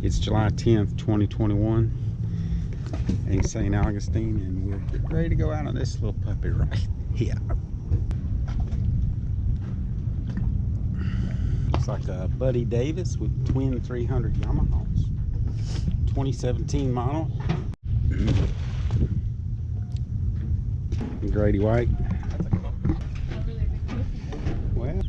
It's July 10th, 2021 in St. Augustine, and we're getting ready to go out on this little puppy right here. Looks like a Buddy Davis with twin 300 Yamahas. 2017 model. Grady White. Well,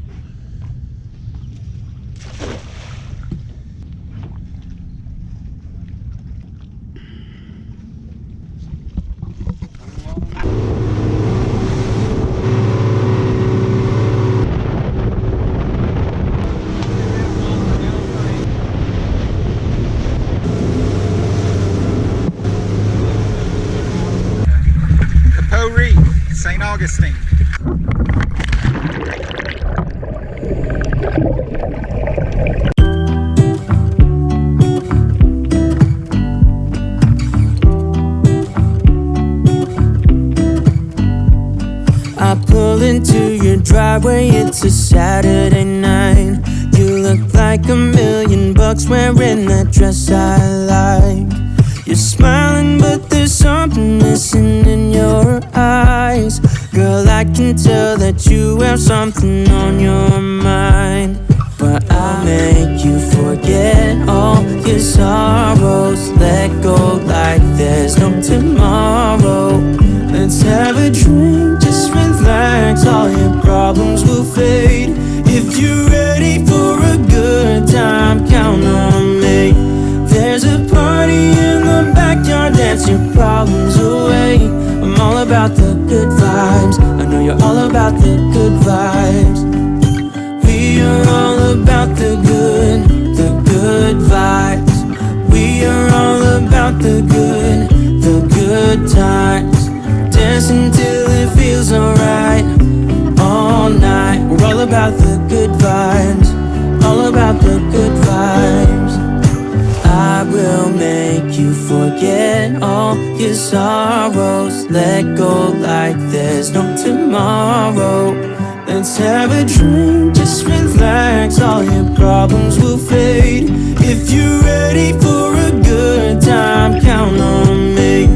Capo Reef, St. Augustine. I pull into your driveway, it's a Saturday night. You look like $1,000,000 wearing that dress I like. You're smiling, but there's something missing in your eyes. Girl, I can tell that you have something on your mind. But I'll make you forget all your sorrows. Let go like there's no tomorrow. Let's have a drink, just relax, all your problems will fade. If you're ready for a good time, count on me. There's a party in the backyard, dance your problems away. I'm all about the good vibes, I know you're all about the good vibes. We are all about the good vibes. We are all about the good times. Dance until it feels alright, all night. We're all about the good vibes, all about the good vibes. I will make you forget all your sorrows. Let go like there's no tomorrow. Let's have a drink, just relax, all your problems will fade. If you're ready for a good time, count on me.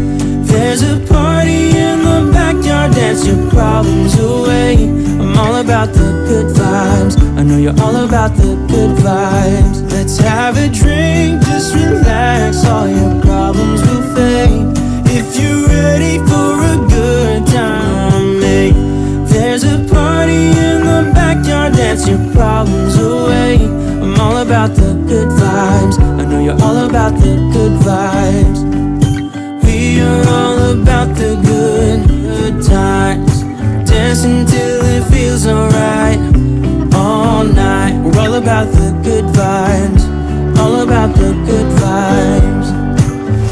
There's a party in the backyard, dance your problems away. I'm all about the good vibes, I know you're all about the good vibes. Let's have a drink, just relax, all your problems will fade. If you're ready for a good time, mate. There's a party in the backyard, dance your problems away. I'm all about the good vibes, I know you're all about the good vibes. We are all about the good times. Dance until it feels alright, all night. We're all about the good vibes, all about the good vibes.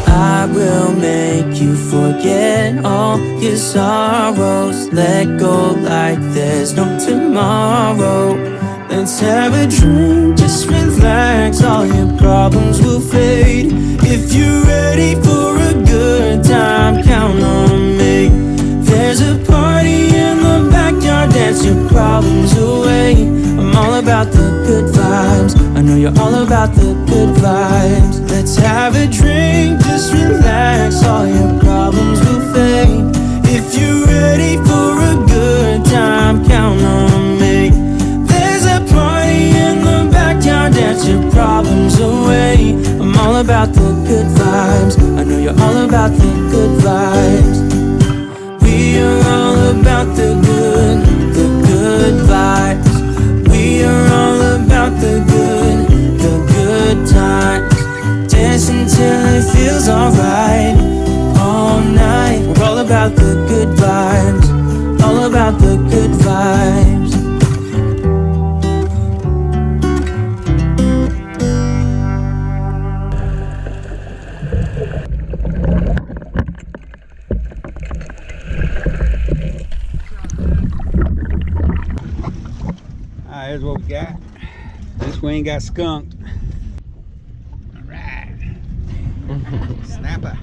I will make you forget all your sorrows. Let go like there's no tomorrow. Let's have a drink, just relax, all your problems will fade. If you're ready for a good time, count on me. There's a party in the backyard, dance your problems away. I'm all about the good vibes, I know you're all about the good vibes. Let's have a drink, just relax, all your problems will fade. If you're ready for a good time, count on me. There's a party in the backyard, dance your problems away. I'm all about the good vibes, I know you're all about the good vibes. We are all about the good vibes. We are all about the good times. Dance until it feels alright, all night. We're all about the good vibes, all about the good vibes. Here's what we got. This we ain't got skunked. Alright. Snapper.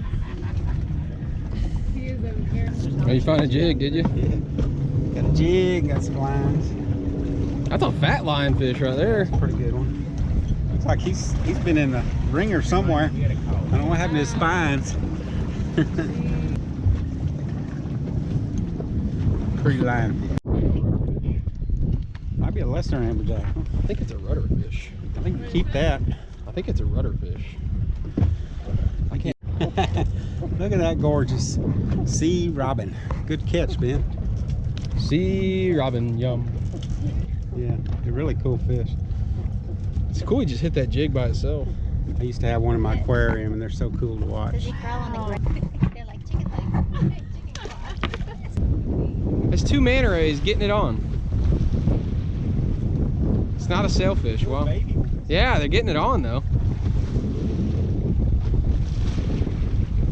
Oh, you found a jig, did you? Yeah. Got a jig, got some lines. That's a fat lionfish right there. That's a pretty good one. Looks like he's been in the ringer somewhere. I don't know what happened to his spines. Pretty line. Might be a lesser amberjack. Huh? I think it's a rudder fish. I think you keep that. I think it's a rudder fish. I can't. Look at that gorgeous sea robin. Good catch, Ben. Sea robin, yum. Yeah, they're really cool fish. It's cool he just hit that jig by itself. I used to have one in my aquarium and they're so cool to watch. Does he crawl on the ground? They're like chicken legs. There's 2 manta rays getting it on. It's not a sailfish. Well, yeah, they're getting it on though.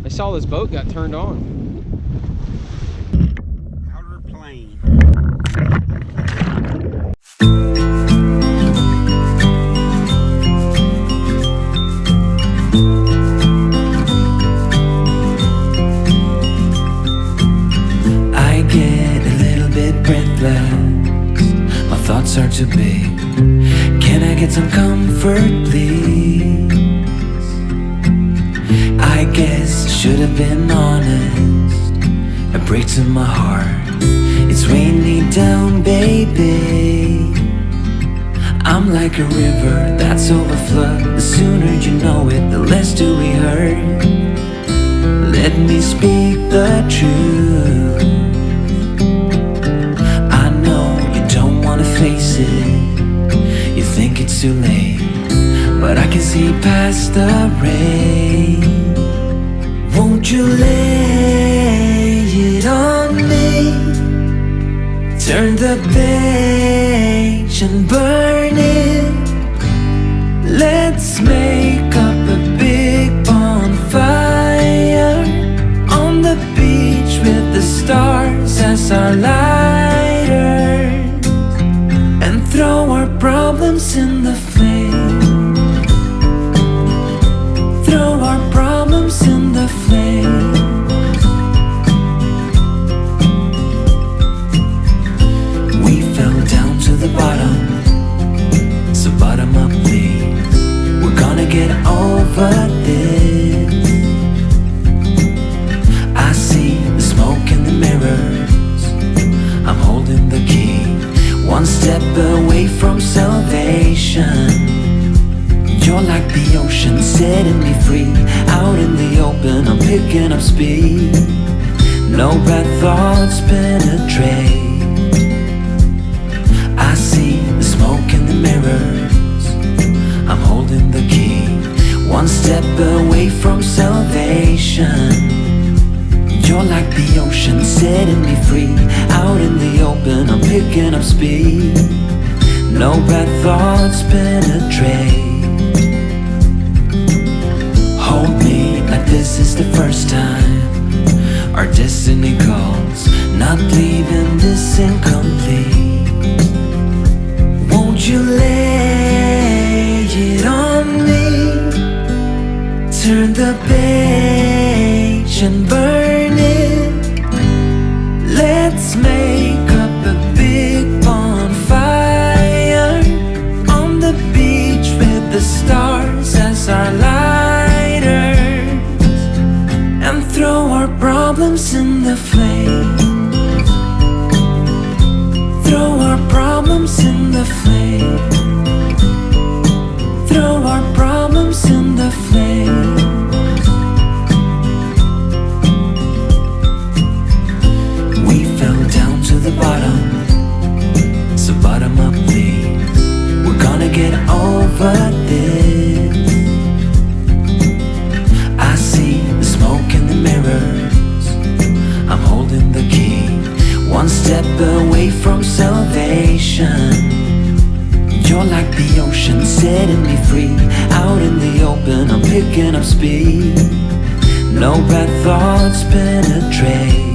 I saw this boat got turned on. Outer Plane. I get a little bit breathless. My thoughts are too big. Can I get some comfort, please? I guess I should have been honest. A break to my heart. It's raining down, baby. I'm like a river that's overflowed. The sooner you know it, the less do we hurt. Let me speak the truth. I know you don't wanna face it. You think it's too late, but I can see past the rain. Won't you lay it on me? Turn the page and burn it. Let's make up a big bonfire on the beach with the stars as our lighters, and throw our problems in the flame. Throw our problems in the flame. We fell down to the bottom, so bottom up please. We're gonna get over this. I see the smoke in the mirrors. I'm holding the key, one step away from salvation. You're like the ocean, setting me free. Out in the open, I'm picking up speed. No bad thoughts penetrate. I see the smoke in the mirrors. I'm holding the key, one step away from salvation. You're like the ocean, setting me free. Out in the open, I'm picking up speed. No bad thoughts penetrate. Hold me like this is the first time. Our destiny calls, not leaving this incomplete. Won't you lay it on me? Turn the page and burn it. Let's make up a big bonfire on the beach with the stars as our lighters, and throw our problems in the flame. Throw our problems in the flame. Throw our problems in the flame. We fell down to the bottom, so bottom up please. We're gonna get over this. I see the smoke in the mirrors. I'm holding the key, one step away from salvation. You're like the ocean, setting me free. Out in the open, I'm picking up speed. No bad thoughts penetrate.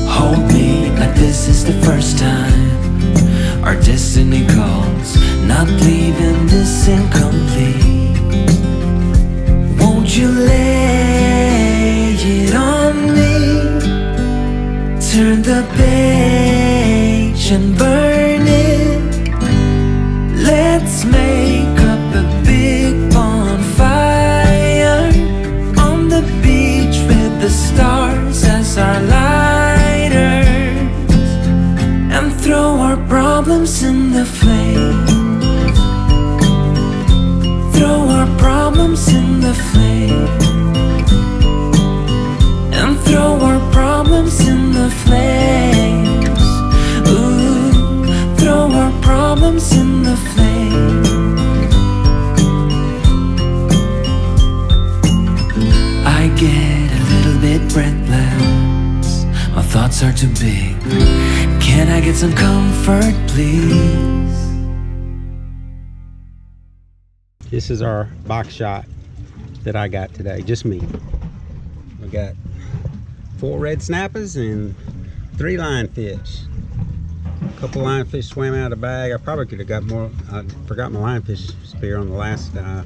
Hold me like this is the first time. Our destiny calls, not leaving this incomplete. Won't you lay it on me? Turn the page and burn it. Let's make up a thoughts are too big. Can I get some comfort, please? This is our box shot that I got today, just me. We got 4 red snappers and 3 lionfish. A couple lionfish swam out of the bag. I probably could have got more. I forgot my lionfish spear on the last dive.